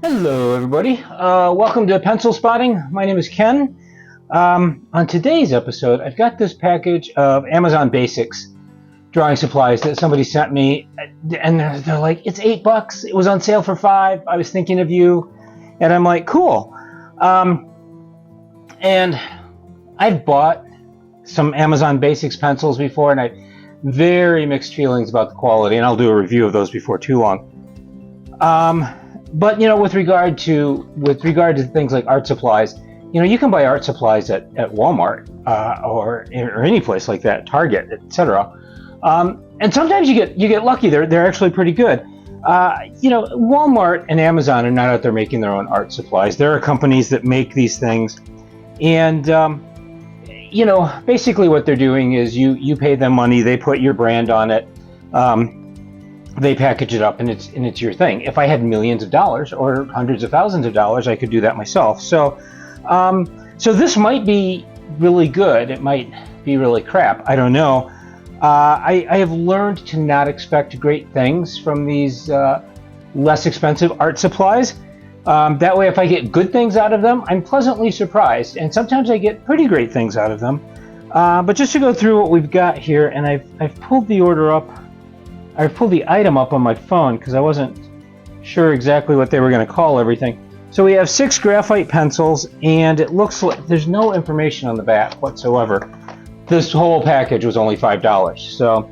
Hello, everybody. Welcome to Pencil Spotting. My name is Ken. On today's episode, I've got this package of Amazon Basics drawing supplies that somebody sent me, and they're like, "It's $8. It was on sale for $5. I was thinking of you," and I'm like, "Cool." And I've bought some Amazon Basics pencils before, and I very mixed feelings about the quality, and I'll do a review of those before too long. But with regard to things like art supplies, you can buy art supplies at Walmart or any place like that, Target, etc. And sometimes you get lucky. They're actually pretty good. Walmart and Amazon are not out there making their own art supplies. There are companies that make these things, and basically what they're doing is you pay them money, they put your brand on it. They package it up, and it's your thing. If I had millions of dollars or hundreds of thousands of dollars, I could do that myself. So this might be really good. It might be really crap. I don't know. I have learned to not expect great things from these less expensive art supplies. That way, if I get good things out of them, I'm pleasantly surprised. And sometimes I get pretty great things out of them. But just to go through what we've got here, and I've pulled the order up. I pulled the item up on my phone because I wasn't sure exactly what they were going to call everything. So we have 6 graphite pencils, and it looks like there's no information on the back whatsoever. This whole package was only $5. So,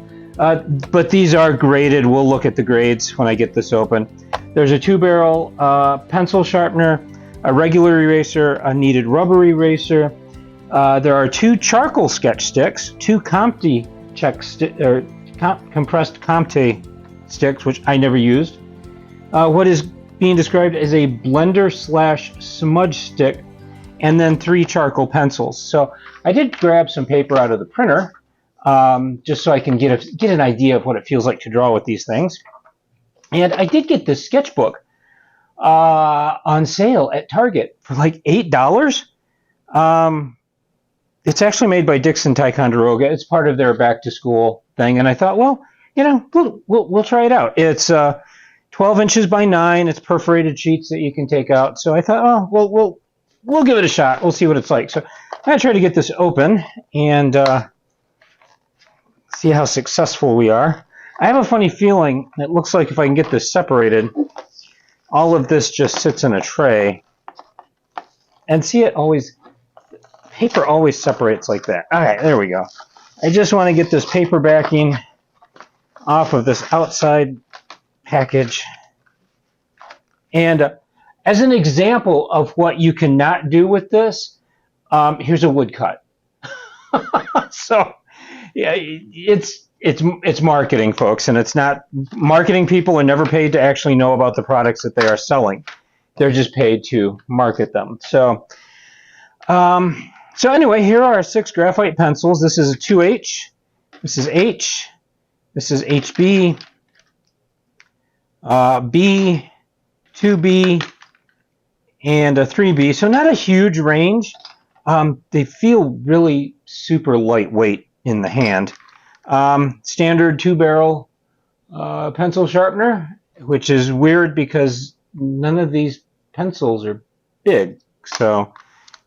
but these are graded. We'll look at the grades when I get this open. There's a 2-barrel pencil sharpener, a regular eraser, a kneaded rubber eraser. There are 2 charcoal sketch sticks, 2 compressed Comte sticks, which I never used. What is being described as a blender/smudge stick, and then 3 charcoal pencils. So I did grab some paper out of the printer, just so I can get an idea of what it feels like to draw with these things. And I did get this sketchbook on sale at Target for like $8. It's actually made by Dixon Ticonderoga. It's part of their back to school thing, and I thought, well, we'll try it out. It's 12 inches by 9. It's perforated sheets that you can take out. So I thought, oh, we'll give it a shot. We'll see what it's like. So I'm gonna try to get this open and see how successful we are. I have a funny feeling it looks like if I can get this separated, all of this just sits in a tray, and see, paper always separates like that. All right, there we go. I just want to get this paper backing off of this outside package. And as an example of what you cannot do with this, here's a woodcut. So, yeah, it's marketing, folks, and it's not marketing. People are never paid to actually know about the products that they are selling. They're just paid to market them. So anyway, here are our 6 graphite pencils. This is a 2H, this is H, this is HB, B, 2B, and a 3B. So not a huge range. They feel really super lightweight in the hand. Standard 2-barrel pencil sharpener, which is weird because none of these pencils are big. So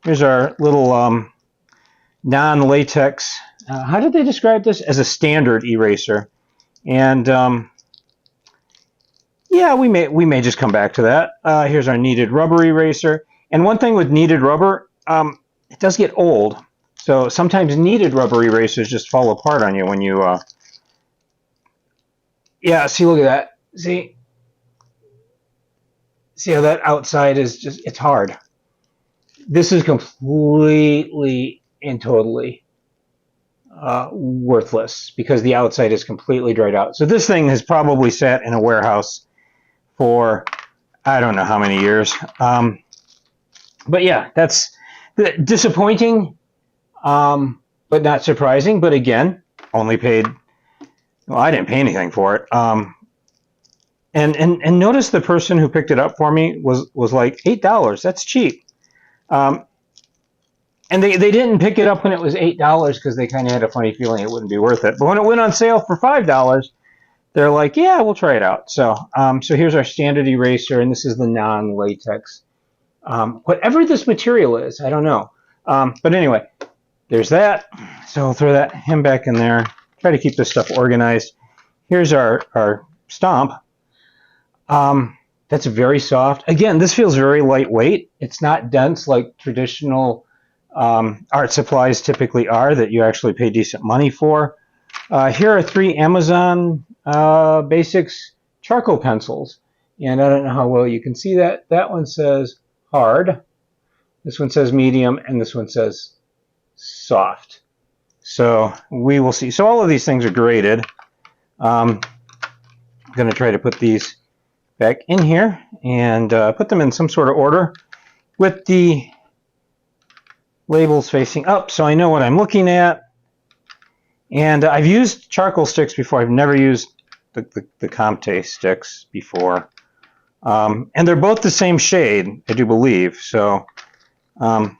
here's our little non-latex. How did they describe this? As a standard eraser. And yeah, we may just come back to that. Here's our kneaded rubber eraser. And one thing with kneaded rubber, it does get old. So sometimes kneaded rubber erasers just fall apart on you when you. Yeah, see, look at that. See how that outside is it's hard. This is completely and totally worthless because the outside is completely dried out. So this thing has probably sat in a warehouse for I don't know how many years. But yeah, that's disappointing, but not surprising. But again, only paid. Well, I didn't pay anything for it. And notice the person who picked it up for me was like $8. That's cheap. And they didn't pick it up when it was $8 because they kind of had a funny feeling it wouldn't be worth it. But when it went on sale for $5, they're like, yeah, we'll try it out. So, so here's our standard eraser, and this is the non-latex. Whatever this material is, I don't know. But anyway, there's that. So I'll throw him back in there. Try to keep this stuff organized. Here's our stomp. That's very soft. Again, this feels very lightweight. It's not dense like traditional art supplies typically are that you actually pay decent money for. Here are 3 Amazon Basics charcoal pencils. And I don't know how well you can see that. That one says hard. This one says medium, and this one says soft. So we will see. So all of these things are graded. I'm going to try to put these back in here and put them in some sort of order with the labels facing up so I know what I'm looking at. And I've used charcoal sticks before. I've never used the Comte sticks before. And they're both the same shade, I do believe. So, and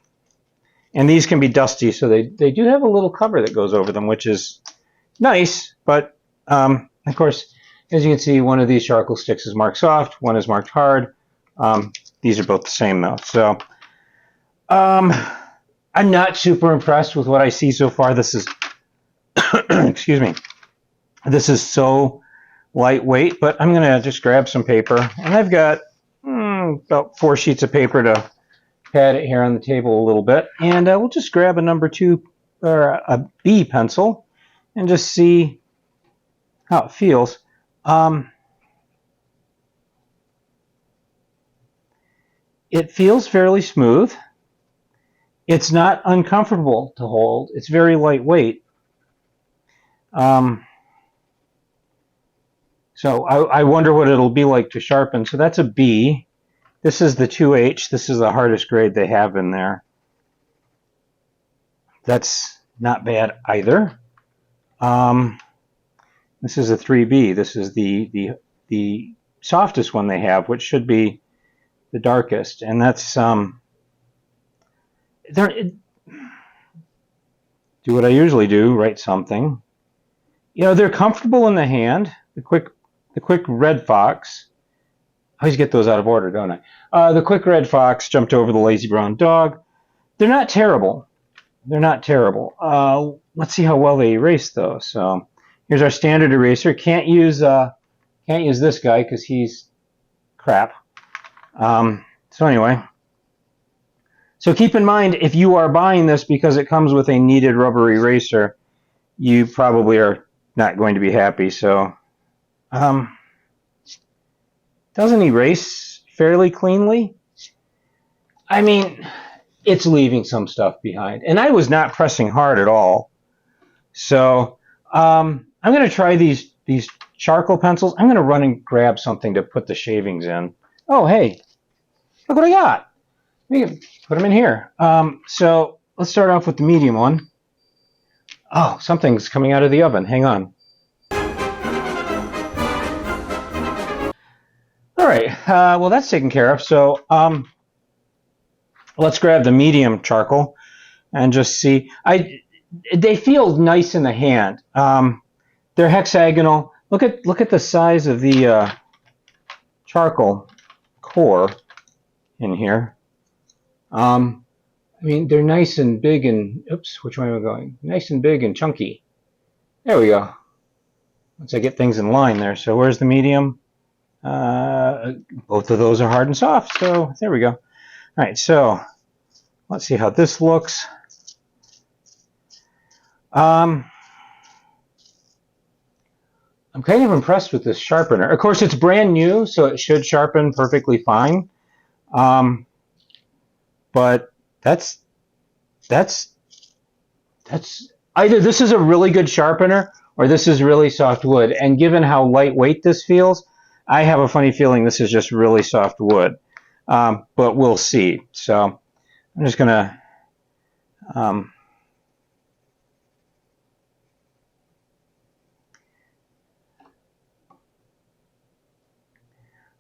these can be dusty, so they do have a little cover that goes over them, which is nice. But, of course, as you can see, one of these charcoal sticks is marked soft, one is marked hard. These are both the same, though. So, I'm not super impressed with what I see so far. This is, excuse me, this is so lightweight, but I'm going to just grab some paper. And I've got about 4 sheets of paper to pad it here on the table a little bit. And we'll just grab a number 2 or a B pencil and just see how it feels. It feels fairly smooth. It's not uncomfortable to hold. It's very lightweight. So I wonder what it'll be like to sharpen. So that's a B. This is the 2H. This is the hardest grade they have in there. That's not bad either. This is a 3B. This is the softest one they have, which should be the darkest. And that's do what I usually do, write something. You know, they're comfortable in the hand. The quick red fox. I always get those out of order, don't I? The quick red fox jumped over the lazy brown dog. They're not terrible. They're not terrible. Let's see how well they erase, though. So here's our standard eraser. Can't use this guy because he's crap. So anyway. So keep in mind, if you are buying this because it comes with a kneaded rubber eraser, you probably are not going to be happy. So doesn't erase fairly cleanly. I mean, it's leaving some stuff behind. And I was not pressing hard at all. So I'm going to try these charcoal pencils. I'm going to run and grab something to put the shavings in. Oh, hey, look what I got. We can put them in here. So let's start off with the medium one. Oh, something's coming out of the oven. Hang on. All right. Well, that's taken care of. So let's grab the medium charcoal and just see. They feel nice in the hand. They're hexagonal. Look at the size of the charcoal core in here. I mean, they're nice and big and, oops, which way am I going? Nice and big and chunky. There we go. Once I get things in line there. So where's the medium? Both of those are hard and soft. So there we go. All right, so let's see how this looks. I'm kind of impressed with this sharpener. Of course, it's brand new, so it should sharpen perfectly fine. But that's either this is a really good sharpener or this is really soft wood. And given how lightweight this feels, I have a funny feeling this is just really soft wood. But we'll see. So I'm just going to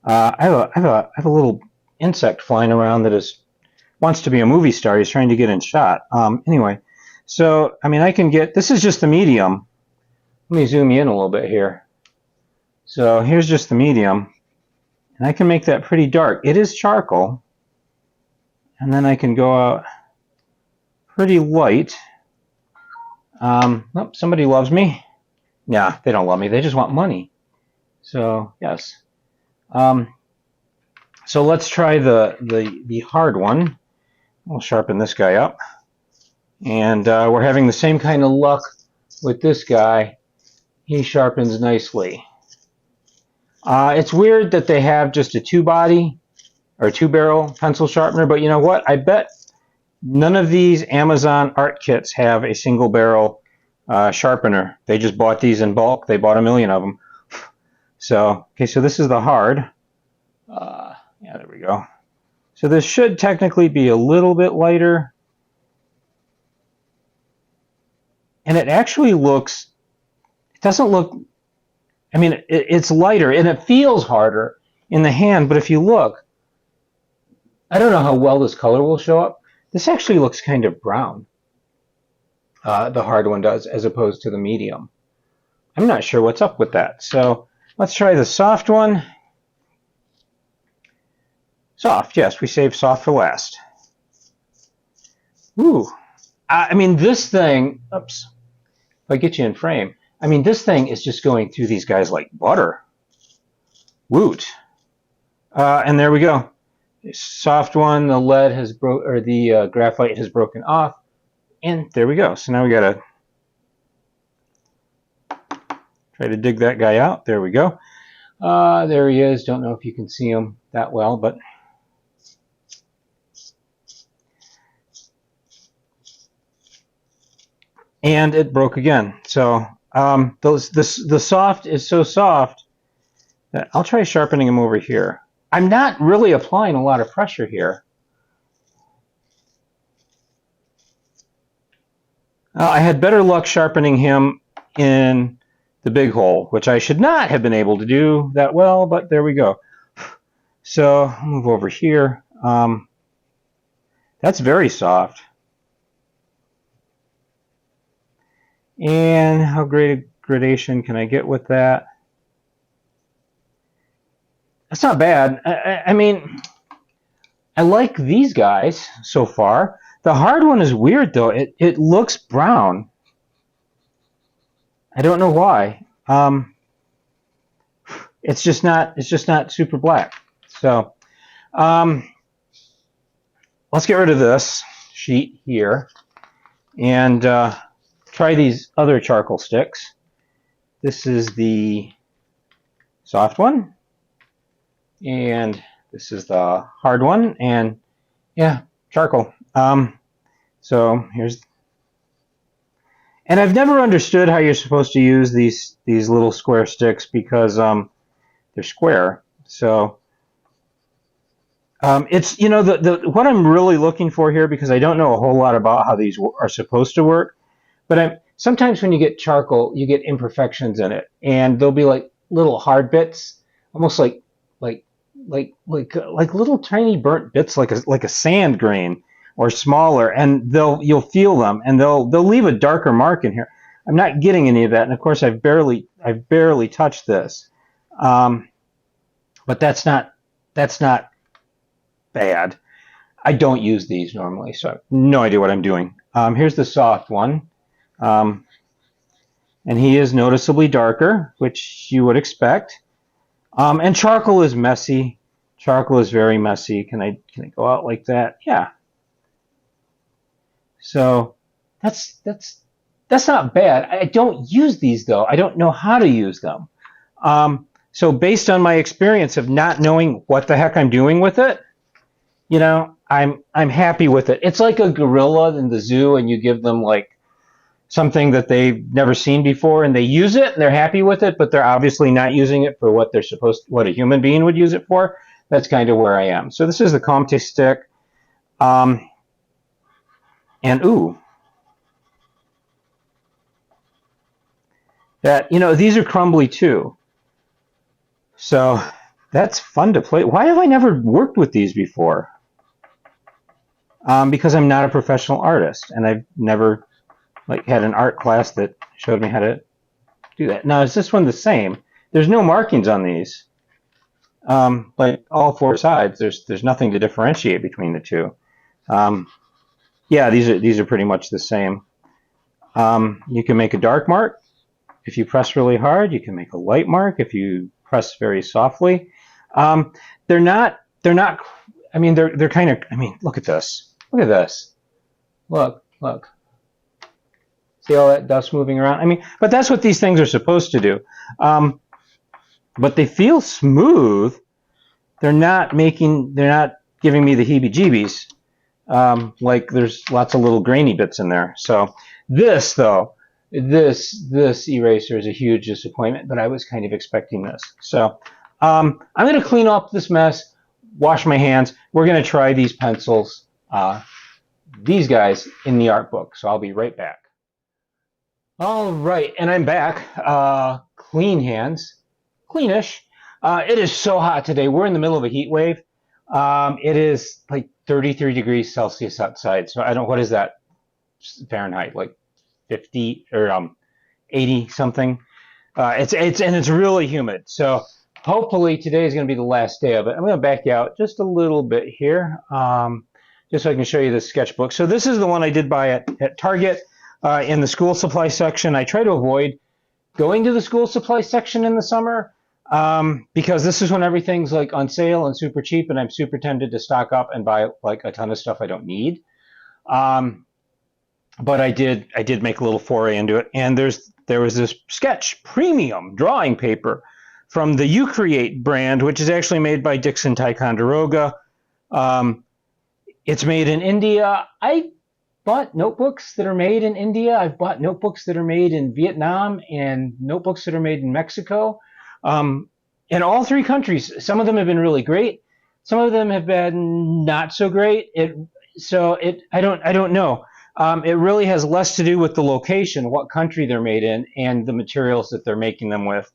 I have a little insect flying around that wants to be a movie star. He's trying to get in shot. Anyway, so I mean, I can get, this is just the medium. Let me zoom you in a little bit here. So here's just the medium, and I can make that pretty dark. It is charcoal, and then I can go out pretty light. Oh, somebody loves me. Yeah, they don't love me. They just want money. So yes. So let's try the hard one. We'll sharpen this guy up, and we're having the same kind of luck with this guy. He sharpens nicely. It's weird that they have just a two-body or two-barrel pencil sharpener, but you know what? I bet none of these Amazon art kits have a single-barrel sharpener. They just bought these in bulk. They bought 1 million of them. So, okay, so this is the hard. Yeah, there we go. So this should technically be a little bit lighter. And it actually looks, it doesn't look, I mean, it's lighter and it feels harder in the hand, but if you look, I don't know how well this color will show up. This actually looks kind of brown. The hard one does, as opposed to the medium. I'm not sure what's up with that. So let's try the soft one. Soft, yes, we saved soft for last. Ooh, I mean, this thing, oops, if I get you in frame, I mean, this thing is just going through these guys like butter. Woot. And there we go. Soft one, the lead has or the graphite has broken off. And there we go. So now we got to try to dig that guy out. There we go. There he is. Don't know if you can see him that well, but and it broke again. So the soft is so soft that I'll try sharpening him over here. I'm not really applying a lot of pressure here. I had better luck sharpening him in the big hole, which I should not have been able to do that well, but there we go. So I'll move over here. That's very soft. And how great a gradation can I get with that? That's not bad. I mean, I like these guys so far. The hard one is weird though. It looks brown. I don't know why. It's just not super black. So let's get rid of this sheet here and try these other charcoal sticks. This is the soft one, and this is the hard one, and yeah, charcoal. So here's, and I've never understood how you're supposed to use these little square sticks because they're square. So it's, you know, what I'm really looking for here, because I don't know a whole lot about how these are supposed to work, but sometimes when you get charcoal, you get imperfections in it, and there'll be like little hard bits, almost like little tiny burnt bits, like a sand grain or smaller, and you'll feel them, and they'll leave a darker mark in here. I'm not getting any of that, and of course I've barely touched this, but that's not bad. I don't use these normally, so I have no idea what I'm doing. Here's the soft one, and he is noticeably darker, which you would expect. And charcoal is messy. Charcoal is very messy. Can I go out like that? Yeah. So that's not bad. I don't use these though. I don't know how to use them. So based on my experience of not knowing what the heck I'm doing with it, you know, I'm happy with it. It's like a gorilla in the zoo, and you give them like something that they've never seen before, and they use it and they're happy with it, but they're obviously not using it for what what a human being would use it for. That's kind of where I am. So this is the Comte stick. And ooh, that, you know, these are crumbly too. So that's fun to play. Why have I never worked with these before? Because I'm not a professional artist, and I've never had an art class that showed me how to do that. Now, is this one the same? there's no markings on these. Like all four sides, there's nothing to differentiate between the two. Yeah, these are pretty much the same. You can make a dark mark if you press really hard. You can make a light mark if you press very softly. They're not. I mean, they're kind of. I mean, look at this. Look at this. Look. See all that dust moving around? I mean, but that's what these things are supposed to do. But they feel smooth. They're not giving me the heebie-jeebies. Like there's lots of little grainy bits in there. So this eraser is a huge disappointment, but I was kind of expecting this. So I'm going to clean up this mess, wash my hands. We're going to try these pencils, these guys, in the art book. So I'll be right back. All right, and I'm back. Clean hands, cleanish. It is so hot today. We're in the middle of a heat wave. It is like 33 degrees Celsius outside. So I don't, what is that Fahrenheit? Like 50 or 80 something. It's really humid. So hopefully today is going to be the last day of it. I'm going to back you out just a little bit here, just so I can show you the sketchbook. So this is the one I did buy at Target in the school supply section. I try to avoid going to the school supply section in the summer because this is when everything's like on sale and super cheap, and I'm super tempted to stock up and buy like a ton of stuff I don't need. But I did make a little foray into it, and there was this sketch premium drawing paper from the You Create brand, which is actually made by Dixon Ticonderoga. It's made in India. I bought notebooks that are made in India. I've bought notebooks that are made in Vietnam and notebooks that are made in Mexico. In all three countries, some of them have been really great. Some of them have been not so great. I don't know. It really has less to do with the location, what country they're made in, and the materials that they're making them with,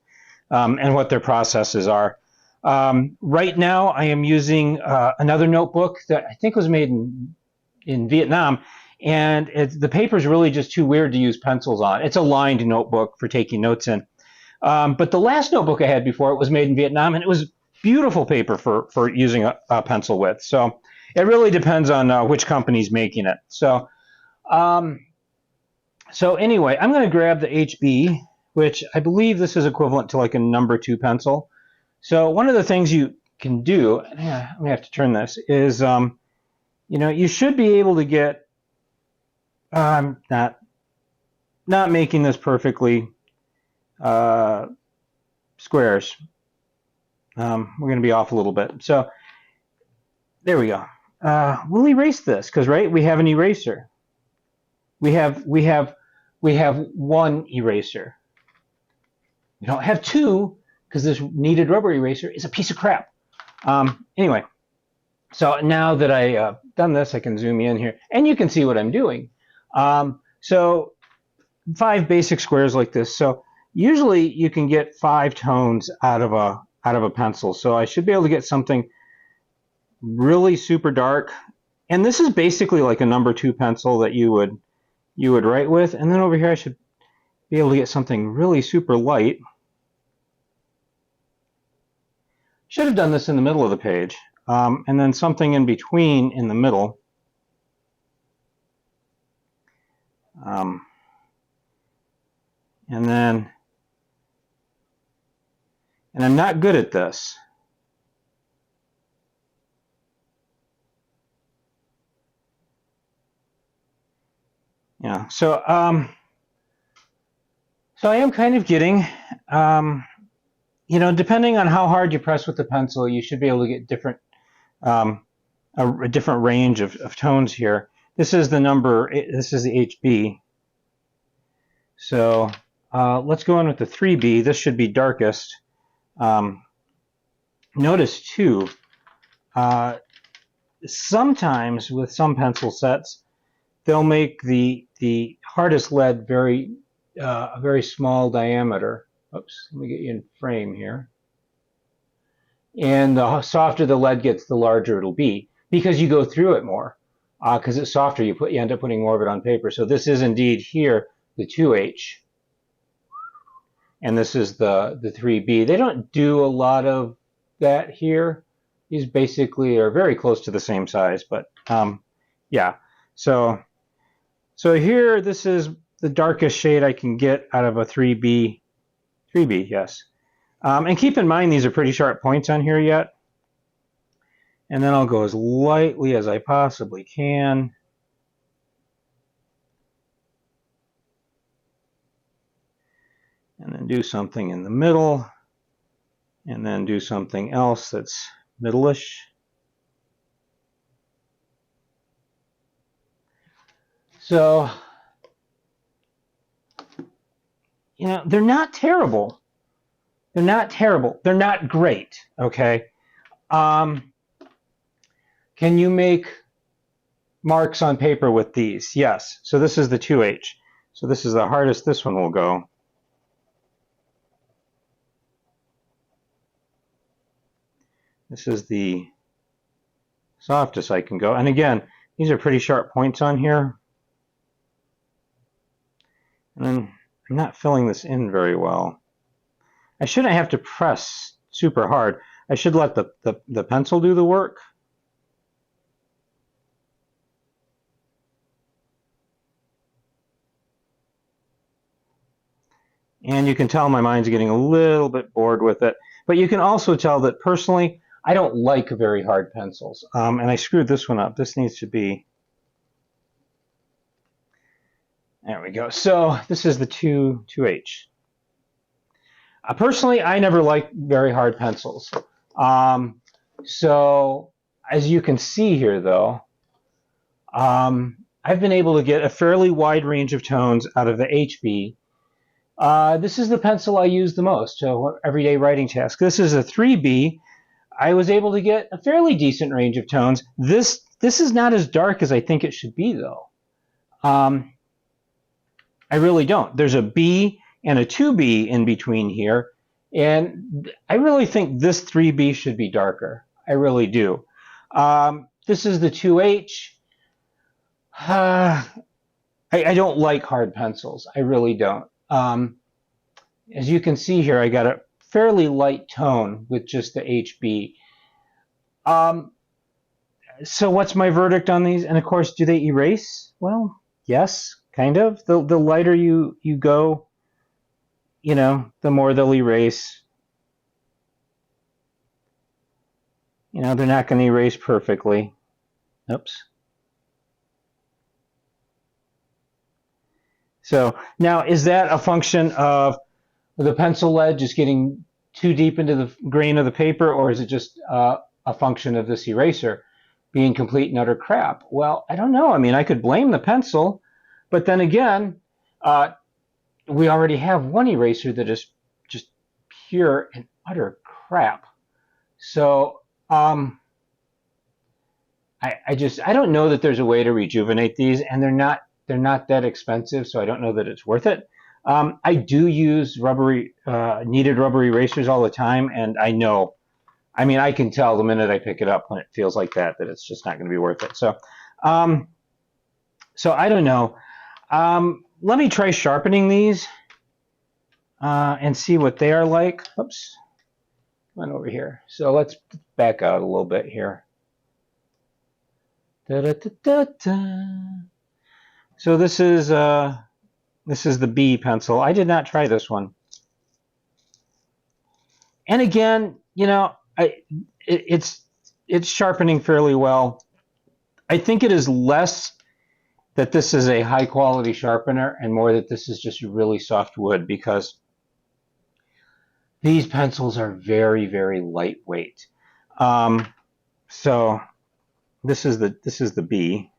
and what their processes are. Right now, I am using another notebook that I think was made in Vietnam, and the paper is really just too weird to use pencils on. It's a lined notebook for taking notes in. But the last notebook I had before it was made in Vietnam, and it was beautiful paper for using a pencil with. So it really depends on which company's making it. So anyway, I'm going to grab the HB, which I believe this is equivalent to like a number 2 pencil. So one of the things you can do, I'm going to have to turn this, is you should be able to get, I'm not making this perfectly, squares. We're going to be off a little bit. So there we go. We'll erase this because, right, we have an eraser. We have one eraser. We don't have two because this kneaded rubber eraser is a piece of crap. Anyway, so now that I've done this, I can zoom in here, and you can see what I'm doing. So 5 basic squares like this. So usually you can get 5 tones out of a pencil. So I should be able to get something really super dark. And this is basically like a number 2 pencil that you would write with. And then over here I should be able to get something really super light. Should have done this in the middle of the page. And then something in between in the middle. And I'm not good at this. Yeah, so I am kind of getting, depending on how hard you press with the pencil, you should be able to get different, a different range of tones here. This is the HB. So let's go in with the 3B. This should be darkest. Notice too, sometimes with some pencil sets, they'll make the hardest lead a very small diameter. Oops, let me get you in frame here. And the softer the lead gets, the larger it'll be because you go through it more. Because it's softer, you end up putting more of it on paper. So this is indeed here the 2H. and this is the 3B. They don't do a lot of that here. These basically are very close to the same size, but yeah. So here, this is the darkest shade I can get out of a 3B. 3B, yes. And keep in mind, these are pretty sharp points on here yet. And then I'll go as lightly as I possibly can. And then do something in the middle. And then do something else that's middle-ish. So, you know, they're not terrible. They're not terrible. They're not great, okay? Can you make marks on paper with these? Yes. So this is the 2H. So this is the hardest this one will go. This is the softest I can go. And again, these are pretty sharp points on here. And then I'm not filling this in very well. I shouldn't have to press super hard. I should let the pencil do the work. And you can tell my mind's getting a little bit bored with it. But you can also tell that personally, I don't like very hard pencils. And I screwed this one up. This needs to be... There we go. So this is the 2H. Personally, I never liked very hard pencils. So as you can see here, though, I've been able to get a fairly wide range of tones out of the HB. This is the pencil I use the most for everyday writing tasks. This is a 3B. I was able to get a fairly decent range of tones. This is not as dark as I think it should be, though. I really don't. There's a B and a 2B in between here, and I really think this 3B should be darker. I really do. This is the 2H. I don't like hard pencils. I really don't. As you can see here, I got a fairly light tone with just the HB. So what's my verdict on these? And of course, do they erase? Well, yes, kind of. The lighter you go, you know, the more they'll erase. You know, they're not going to erase perfectly. Oops. So now, is that a function of the pencil lead just getting too deep into the grain of the paper, or is it just a function of this eraser being complete and utter crap? Well, I don't know. I mean, I could blame the pencil, but then again, we already have one eraser that is just pure and utter crap. So I don't know that there's a way to rejuvenate these, and they're not that expensive, so I don't know that it's worth it. I do use kneaded rubber erasers all the time, and I know, I mean, I can tell the minute I pick it up when it feels like that it's just not going to be worth it. So, so I don't know. Let me try sharpening these and see what they are like. Oops, come on over here. So let's back out a little bit here. So this is the B pencil. I did not try this one. And again, you know, it's sharpening fairly well. I think it is less that this is a high quality sharpener and more that this is just really soft wood, because these pencils are very, very lightweight. So this is the B.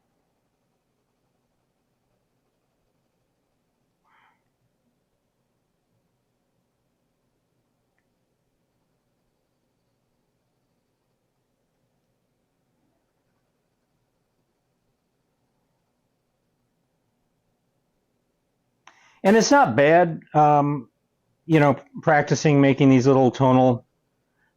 And it's not bad, you know, practicing making these little tonal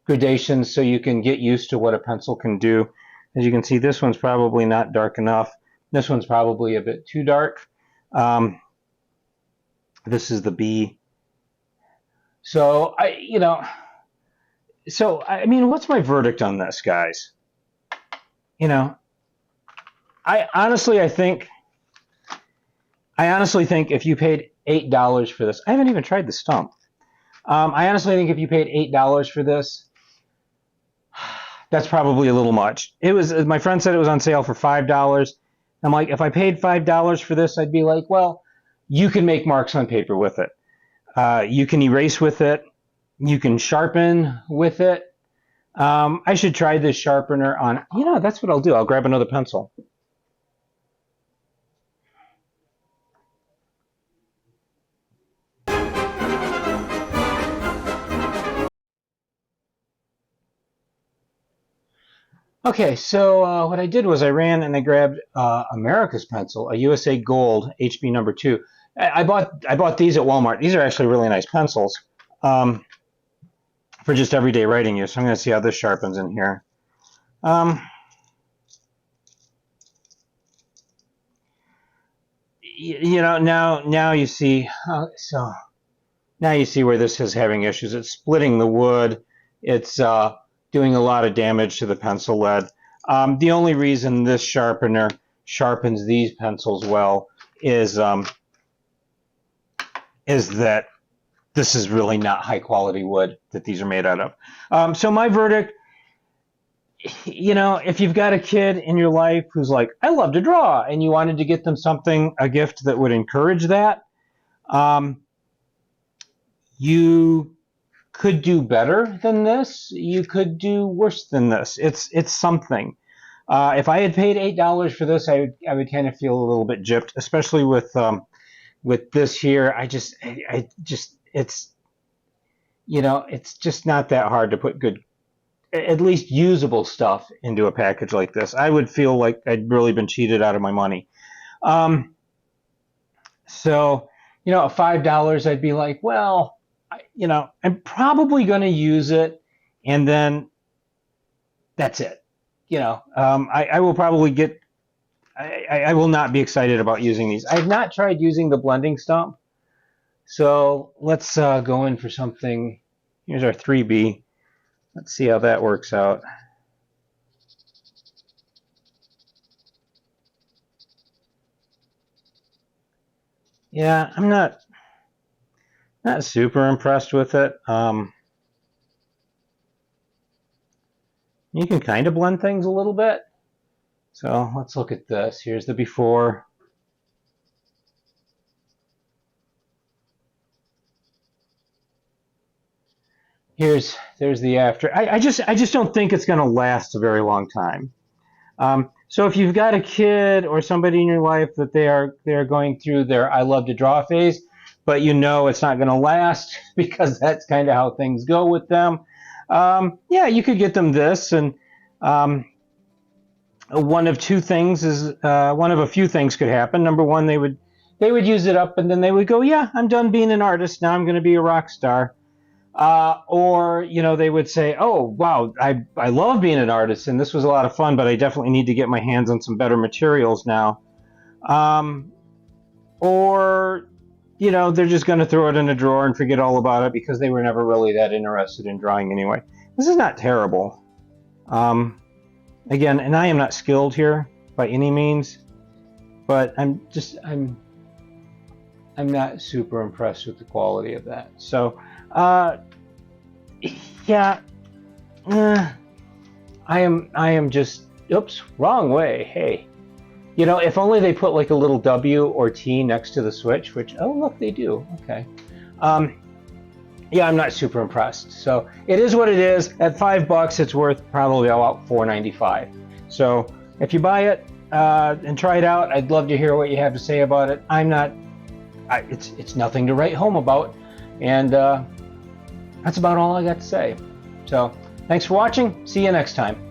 gradations so you can get used to what a pencil can do. As you can see, this one's probably not dark enough. This one's probably a bit too dark. This is the B. So I mean, what's my verdict on this, guys? You know, I honestly, I honestly think if you paid $8 for this, I haven't even tried the stump. I honestly think if you paid $8 for this, that's probably a little much. It was, my friend said it was on sale for $5. I'm like, if I paid $5 for this, I'd be like, well, you can make marks on paper with it. You can erase with it. You can sharpen with it. I should try this sharpener on, that's what I'll do. I'll grab another pencil. Okay, so what I did was I ran and I grabbed America's pencil, a USA Gold HB number 2. I bought these at Walmart. These are actually really nice pencils for just everyday writing use. So I'm going to see how this sharpens in here. Now you see. So now you see where this is having issues. It's splitting the wood. It's doing a lot of damage to the pencil lead. The only reason this sharpener sharpens these pencils well is that this is really not high quality wood that these are made out of. So my verdict, if you've got a kid in your life who's like, I love to draw, and you wanted to get them a gift that would encourage that, you could do better than this. You could do worse than this. It's something. If I had paid $8 for this, I would kind of feel a little bit gypped, especially with this here. It's just not that hard to put good, at least usable stuff into a package like this. I would feel like I'd really been cheated out of my money. So at $5, I'd be like, well, I'm probably going to use it, and then that's it. I will probably get. I will not be excited about using these. I have not tried using the blending stump, so let's go in for something. Here's our 3B. Let's see how that works out. Yeah, I'm not super impressed with it. You can kind of blend things a little bit. So let's look at this. Here's the before. There's the after. I just don't think it's going to last a very long time. So if you've got a kid or somebody in your life that they are going through their I love to draw phase, but it's not going to last because that's kind of how things go with them. Yeah, you could get them this, and one of a few things could happen. Number one, they would use it up, and then they would go, yeah, I'm done being an artist. Now I'm going to be a rock star. Or they would say, oh wow, I love being an artist and this was a lot of fun, but I definitely need to get my hands on some better materials now. Or they're just going to throw it in a drawer and forget all about it because they were never really that interested in drawing anyway. This is not terrible. Again, and I am not skilled here by any means, but I'm not super impressed with the quality of that. So yeah, I am just, oops, wrong way. Hey, if only they put like a little W or T next to the switch, which, oh look, they do. Okay. Yeah, I'm not super impressed. So it is what it is. At $5, it's worth probably about $4.95. So if you buy it and try it out, I'd love to hear what you have to say about it. It's nothing to write home about, and that's about all I got to say. So thanks for watching. See you next time.